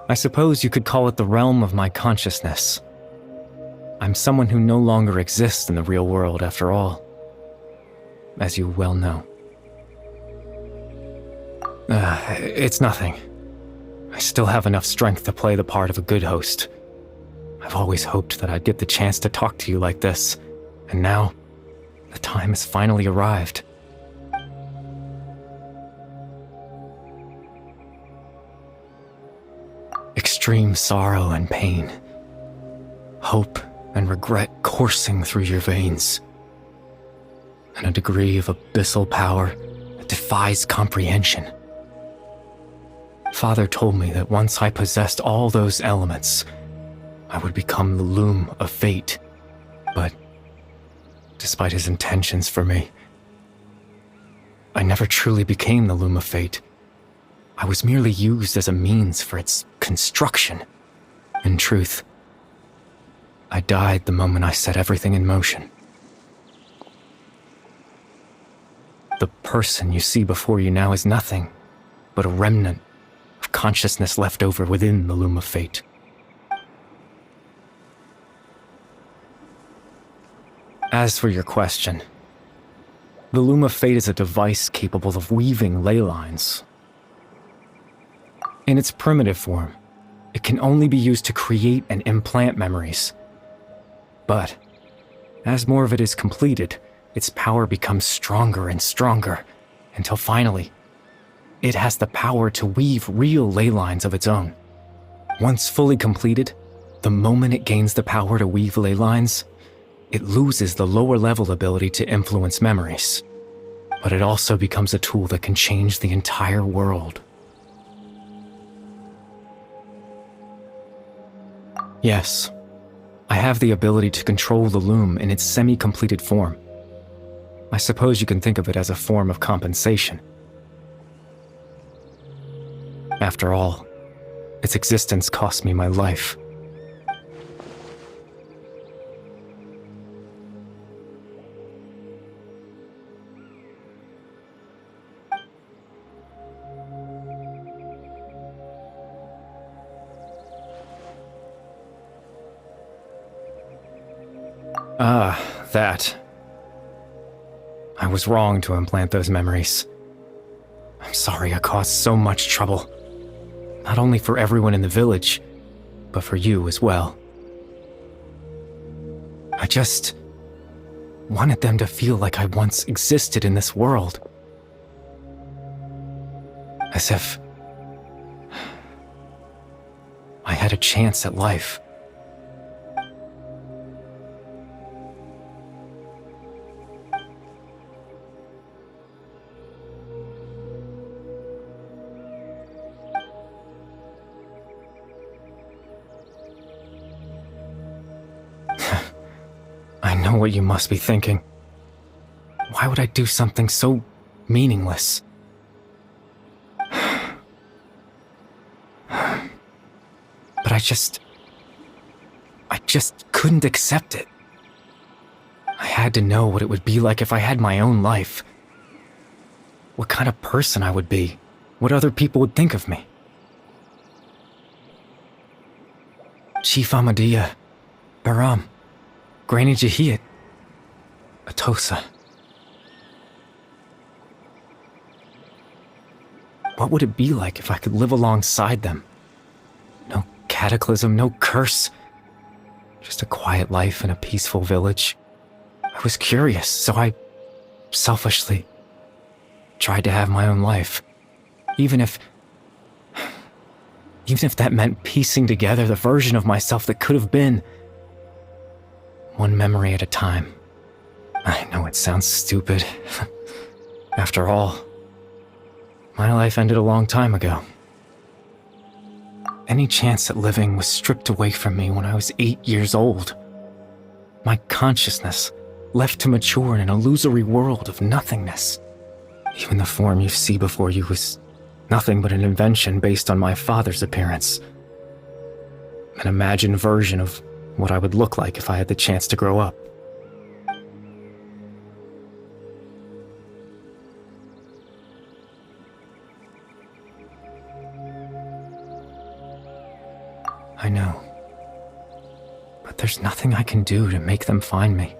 I suppose you could call it the realm of my consciousness. I'm someone who no longer exists in the real world, after all. As you well know. It's nothing. I still have enough strength to play the part of a good host. I've always hoped that I'd get the chance to talk to you like this, and now, the time has finally arrived. Extreme sorrow and pain. Hope and regret coursing through your veins. And a degree of abyssal power that defies comprehension. Father told me that once I possessed all those elements, I would become the loom of fate. But despite his intentions for me, I never truly became the loom of fate. I was merely used as a means for its construction. In truth, I died the moment I set everything in motion. The person you see before you now is nothing but a remnant of consciousness left over within the loom of fate. As for your question, the loom of fate is a device capable of weaving ley lines. In its primitive form, it can only be used to create and implant memories. But as more of it is completed, its power becomes stronger and stronger, until finally, it has the power to weave real ley lines of its own. Once fully completed, the moment it gains the power to weave ley lines, it loses the lower level ability to influence memories. But it also becomes a tool that can change the entire world. Yes, I have the ability to control the loom in its semi-completed form. I suppose you can think of it as a form of compensation. After all, its existence cost me my life. That. I was wrong to implant those memories. I'm sorry I caused so much trouble. Not only for everyone in the village, but for you as well. I just wanted them to feel like I once existed in this world. As if I had a chance at life. I know what you must be thinking. Why would I do something so meaningless? But I just couldn't accept it. I had to know what it would be like if I had my own life. What kind of person I would be. What other people would think of me. Chief Ahmadiyya, Baram, Granny Jahiyat, Atosa. What would it be like if I could live alongside them? No cataclysm, no curse. Just a quiet life in a peaceful village. I was curious, so I selfishly tried to have my own life. Even if that meant piecing together the version of myself that could have been. One memory at a time. I know it sounds stupid. After all, my life ended a long time ago. Any chance at living was stripped away from me when I was 8 years old. My consciousness left to mature in an illusory world of nothingness. Even the form you see before you was nothing but an invention based on my father's appearance. An imagined version of what I would look like if I had the chance to grow up. I know. But there's nothing I can do to make them find me.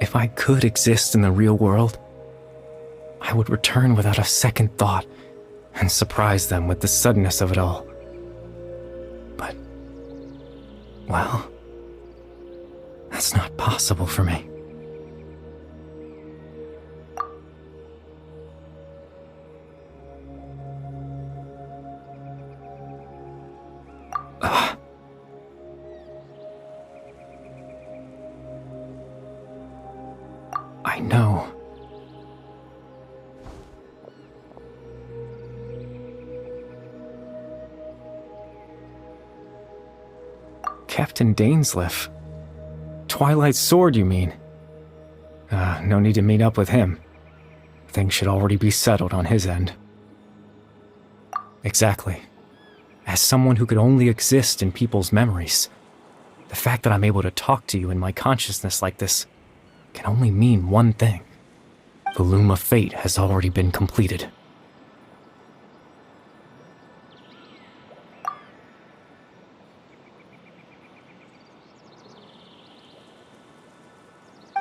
If I could exist in the real world, I would return without a second thought and surprise them with the suddenness of it all. But, well, that's not possible for me. I know. Captain Dainsleif. Twilight's sword, you mean? No need to meet up with him. Things should already be settled on his end. Exactly. As someone who could only exist in people's memories, the fact that I'm able to talk to you in my consciousness like this can only mean one thing. The Loom of Fate has already been completed.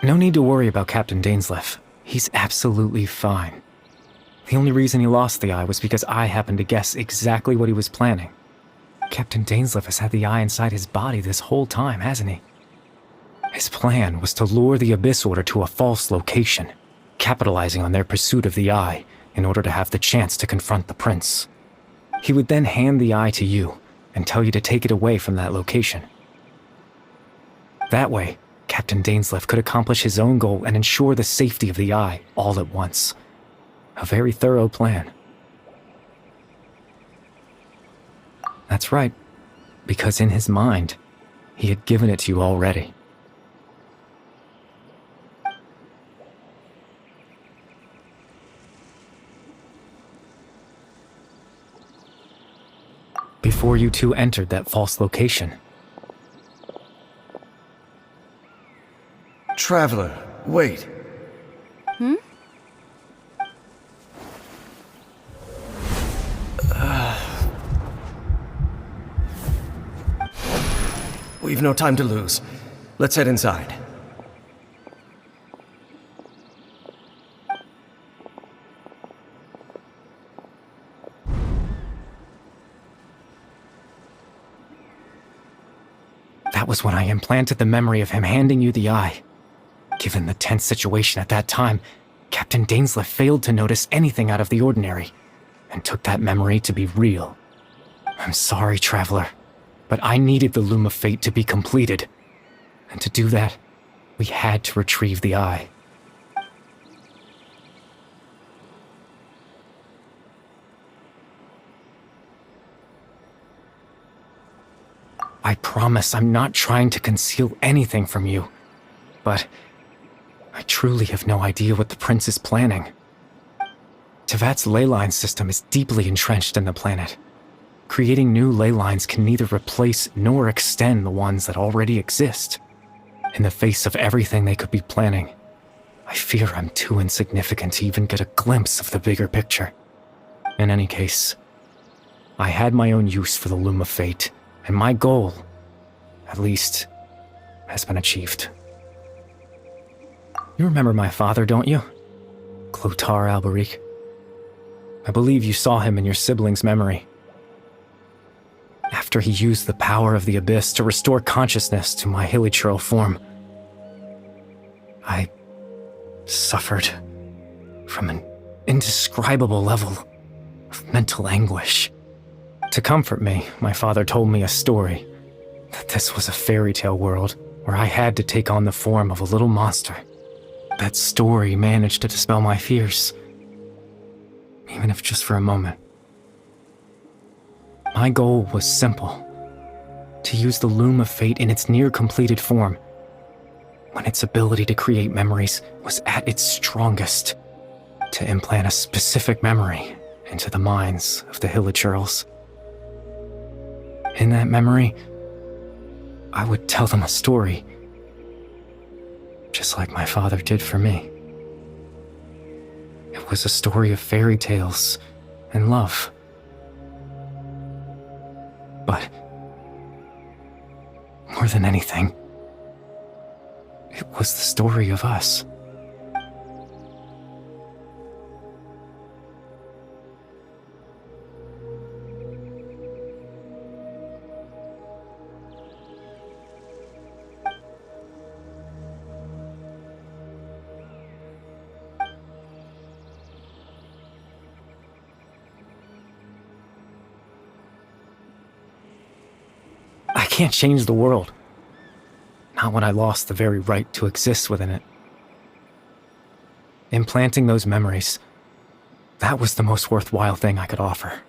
No need to worry about Captain Dainsleif. He's absolutely fine. The only reason he lost the eye was because I happened to guess exactly what he was planning. Captain Dainsleif has had the eye inside his body this whole time, hasn't he? His plan was to lure the Abyss Order to a false location, capitalizing on their pursuit of the eye in order to have the chance to confront the prince. He would then hand the eye to you and tell you to take it away from that location. That way, Captain Dainsleif could accomplish his own goal and ensure the safety of the eye all at once. A very thorough plan. That's right, because in his mind, he had given it to you already. Before you two entered that false location. Traveler, wait. We've no time to lose. Let's head inside. That was when I implanted the memory of him handing you the eye. Given the tense situation at that time, Captain Dainsleif failed to notice anything out of the ordinary, and took that memory to be real. I'm sorry, Traveler, but I needed the Loom of Fate to be completed. And to do that, we had to retrieve the eye. I promise I'm not trying to conceal anything from you, but I truly have no idea what the prince is planning. Tevat's ley line system is deeply entrenched in the planet. Creating new ley lines can neither replace nor extend the ones that already exist. In the face of everything they could be planning, I fear I'm too insignificant to even get a glimpse of the bigger picture. In any case, I had my own use for the Loom of Fate, and my goal, at least, has been achieved. You remember my father, don't you? Clotar Alberic. I believe you saw him in your sibling's memory. After he used the power of the Abyss to restore consciousness to my hilichurl form, I suffered from an indescribable level of mental anguish. To comfort me, my father told me a story, that this was a fairy tale world where I had to take on the form of a little monster. That story managed to dispel my fears, even if just for a moment. My goal was simple: to use the Loom of Fate in its near-completed form, when its ability to create memories was at its strongest, to implant a specific memory into the minds of the hilichurls. In that memory, I would tell them a story, just like my father did for me. It was a story of fairy tales and love. But more than anything, it was the story of us. I can't change the world. Not when I lost the very right to exist within it. Implanting those memories, that was the most worthwhile thing I could offer.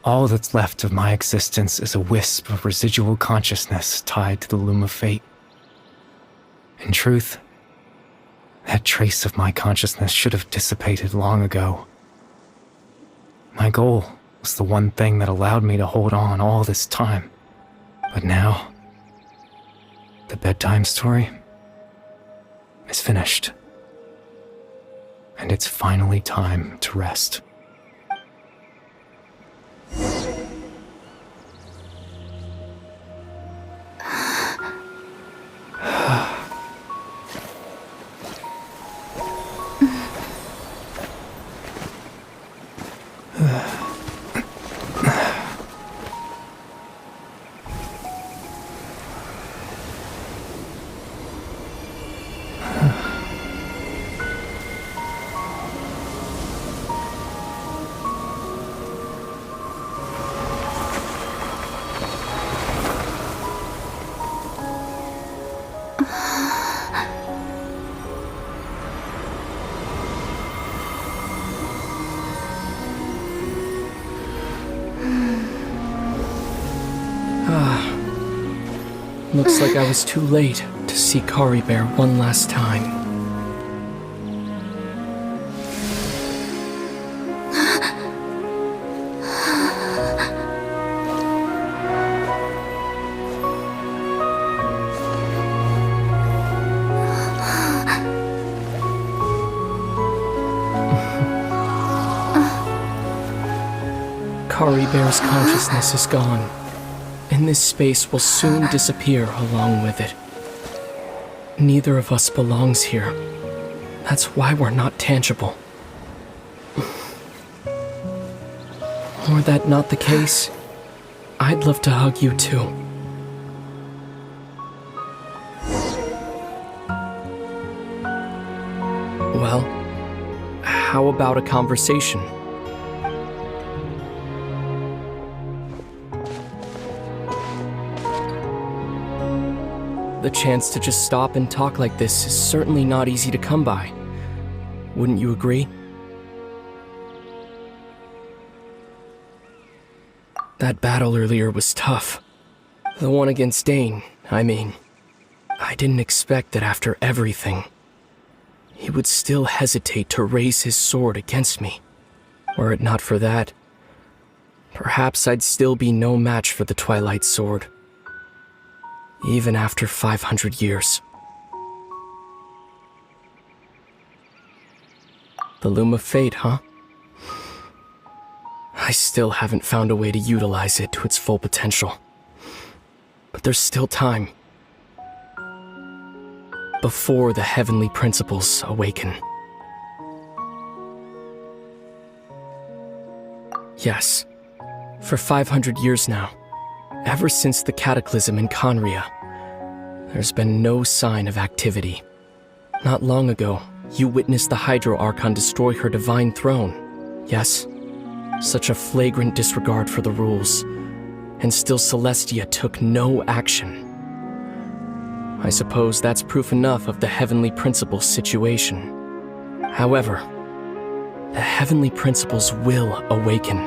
All that's left of my existence is a wisp of residual consciousness tied to the loom of fate. In truth, that trace of my consciousness should have dissipated long ago. My goal was the one thing that allowed me to hold on all this time. But now, the bedtime story is finished. And it's finally time to rest. Looks like I was too late to see Kari Bear one last time. Kari Bear's consciousness is gone, and this space will soon disappear along with it. Neither of us belongs here. That's why we're not tangible. Were that not the case, I'd love to hug you too. Well, how about a conversation? The chance to just stop and talk like this is certainly not easy to come by. Wouldn't you agree? That battle earlier was tough. The one against Dane, I mean. I didn't expect that after everything, he would still hesitate to raise his sword against me. Were it not for that, perhaps I'd still be no match for the Twilight Sword. Even after 500 years. The Loom of Fate, huh? I still haven't found a way to utilize it to its full potential. But there's still time. Before the heavenly principles awaken. Yes, for 500 years now. Ever since the cataclysm in Conria, there's been no sign of activity. Not long ago, you witnessed the Hydro Archon destroy her divine throne. Yes, such a flagrant disregard for the rules, and still Celestia took no action. I suppose that's proof enough of the Heavenly Principles situation. However, the Heavenly Principles will awaken.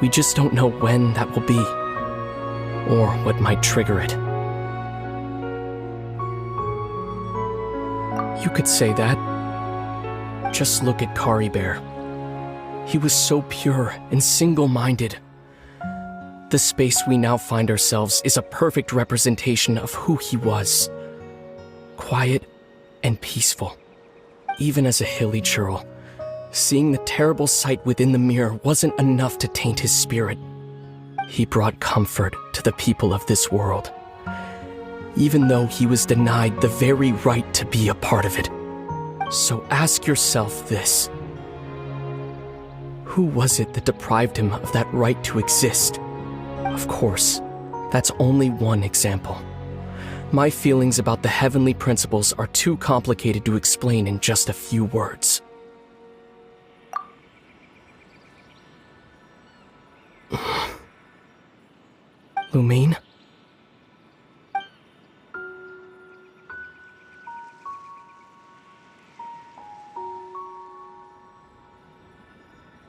We just don't know when that will be. Or what might trigger it. You could say that. Just look at Kari Bear. He was so pure and single-minded. The space we now find ourselves is a perfect representation of who he was. Quiet and peaceful. Even as a hilly churl, seeing the terrible sight within the mirror wasn't enough to taint his spirit. He brought comfort to the people of this world, even though he was denied the very right to be a part of it. So ask yourself this. Who was it that deprived him of that right to exist? Of course, that's only one example. My feelings about the Heavenly Principles are too complicated to explain in just a few words. Lumine?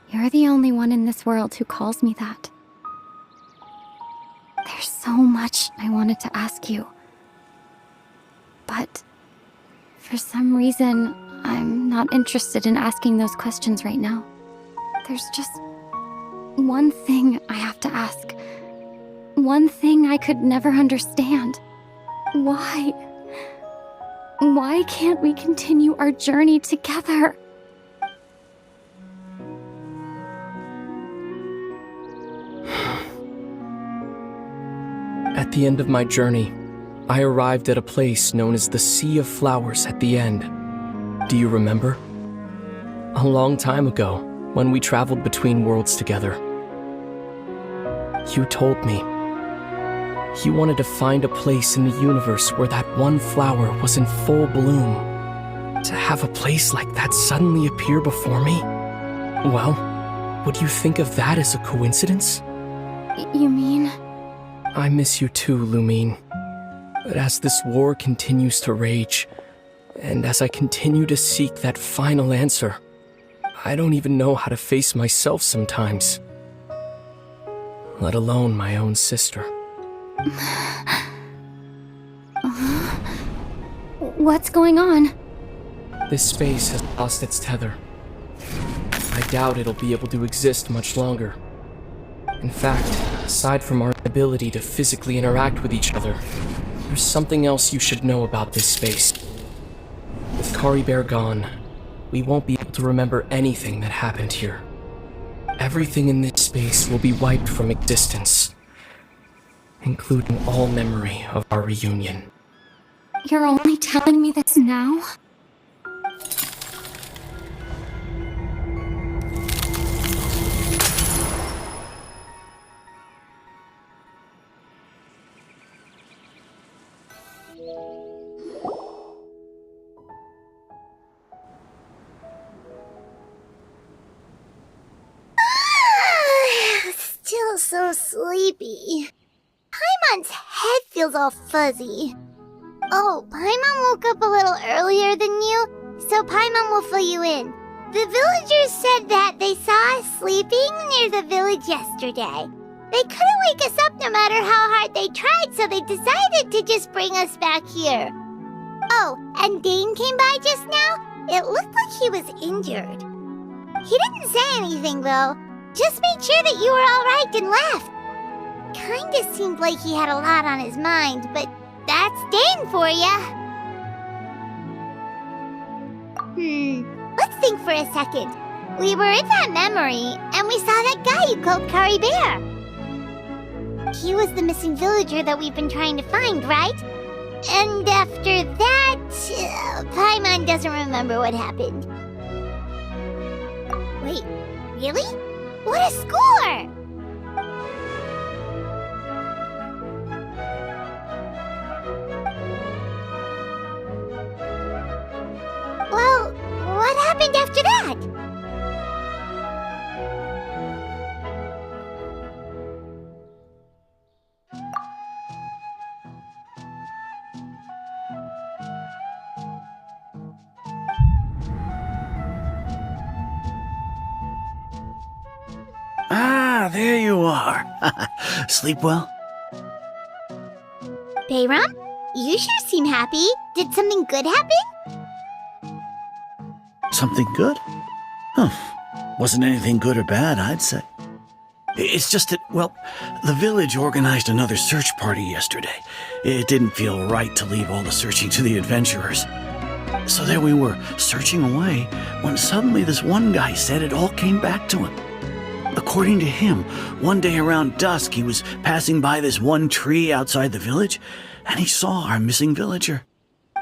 You're the only only one in this world who calls me that. There's so much I wanted to ask you. But for some reason, I'm not interested in asking those questions right now. There's just one thing I have to ask. One thing I could never understand. Why? Why can't we continue our journey together? At the end of my journey, I arrived at a place known as the Sea of Flowers at the end. Do you remember? A long time ago, when we traveled between worlds together. You told me you wanted to find a place in the universe where that one flower was in full bloom. To have a place like that suddenly appear before me? Well, would you think of that as a coincidence? You mean? I miss you too, Lumine. But as this war continues to rage, and as I continue to seek that final answer, I don't even know how to face myself sometimes. Let alone my own sister. What's going on? This space has lost its tether. I doubt it'll be able to exist much longer. In fact, aside from our ability to physically interact with each other, there's something else you should know about this space. With Kari Bear gone, we won't be able to remember anything that happened here. Everything in this space will be wiped from existence, including all memory of our reunion. You're only telling me this now? Still so sleepy. Paimon's head feels all fuzzy. Oh, Paimon woke up a little earlier than you, so Paimon will fill you in. The villagers said that they saw us sleeping near the village yesterday. They couldn't wake us up no matter how hard they tried, so they decided to just bring us back here. Oh, and Dane came by just now. It looked like he was injured. He didn't say anything, though. Just made sure that you were all right and left. Kinda seemed like he had a lot on his mind, but that's Dane for ya. Let's think for a second. We were in that memory, and we saw that guy you called Kari Bear. He was the missing villager that we've been trying to find, right? And after that, Paimon doesn't remember what happened. Wait, really? What a score! Well, what happened after that? Ah, there you are. Sleep well? Bayram, you sure seem happy. Did something good happen? Something good? Huh. Wasn't anything good or bad, I'd say. It's just that, well, the village organized another search party yesterday. It didn't feel right to leave all the searching to the adventurers. So there we were, searching away, when suddenly this one guy said it all came back to him. According to him, one day around dusk he was passing by this one tree outside the village, and he saw our missing villager.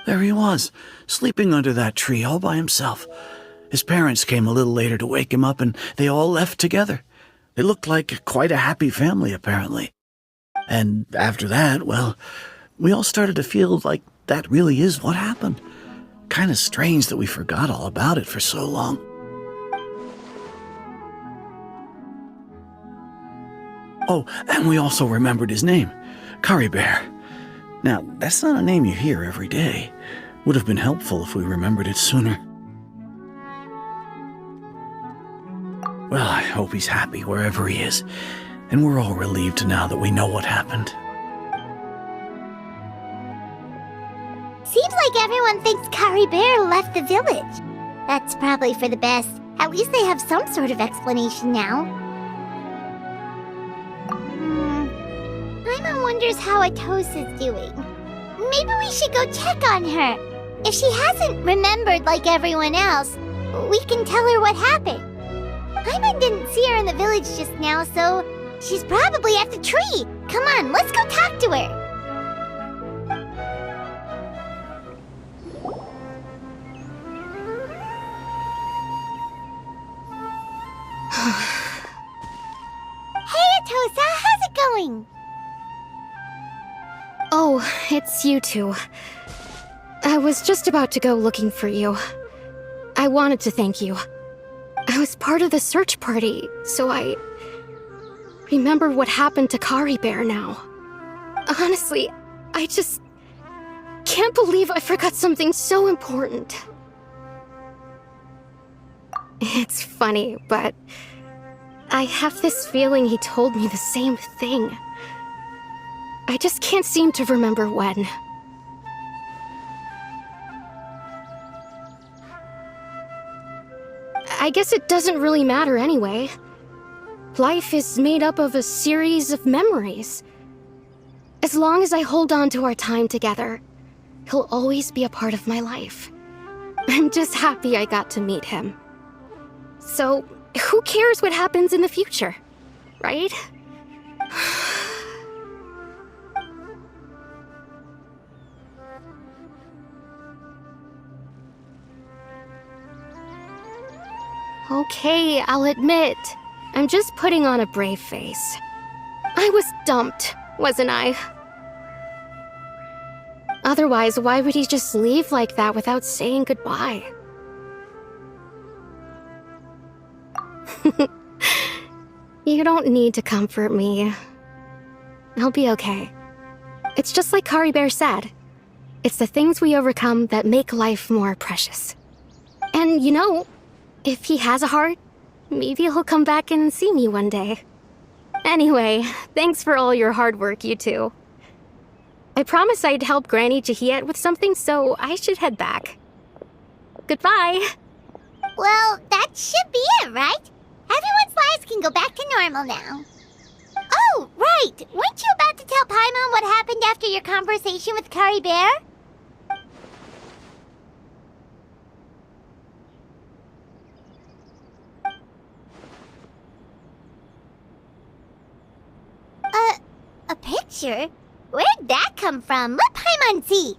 There he was, sleeping under that tree all by himself. His parents came a little later to wake him up, and they all left together. They looked like quite a happy family, apparently. And after that, well, we all started to feel like that really is what happened. Kind of strange that we forgot all about it for so long. Oh, and we also remembered his name, Kari Bear. Now, that's not a name you hear every day. Would have been helpful if we remembered it sooner. Well, I hope he's happy wherever he is, and we're all relieved now that we know what happened. Seems like everyone thinks Kari Bear left the village. That's probably for the best. At least they have some sort of explanation now. Paimon wonders how Atosa's doing. Maybe we should go check on her. If she hasn't remembered like everyone else, we can tell her what happened. Paimon didn't see her in the village just now, so she's probably at the tree. Come on, let's go talk to her. Hey, Atosa, how's it going? Oh, it's you two. I was just about to go looking for you. I wanted to thank you. I was part of the search party, so I remember what happened to Kari Bear now. Honestly, I just can't believe I forgot something so important. It's funny, but I have this feeling he told me the same thing. I just can't seem to remember when. I guess it doesn't really matter anyway. Life is made up of a series of memories. As long as I hold on to our time together, he'll always be a part of my life. I'm just happy I got to meet him. So, who cares what happens in the future, right? Okay, I'll admit, I'm just putting on a brave face. I was dumped, wasn't I? Otherwise, why would he just leave like that without saying goodbye? You don't need to comfort me. I'll be okay. It's just like Kari Bear said. It's the things we overcome that make life more precious. And you know, if he has a heart, maybe he'll come back and see me one day. Anyway, thanks for all your hard work, you two. I promised I'd help Granny Jahiet with something, so I should head back. Goodbye! Well, that should be it, right? Everyone's lives can go back to normal now. Oh, right! Weren't you about to tell Paimon what happened after your conversation with Kari Bear? A picture? Where'd that come from? Let Paimon see.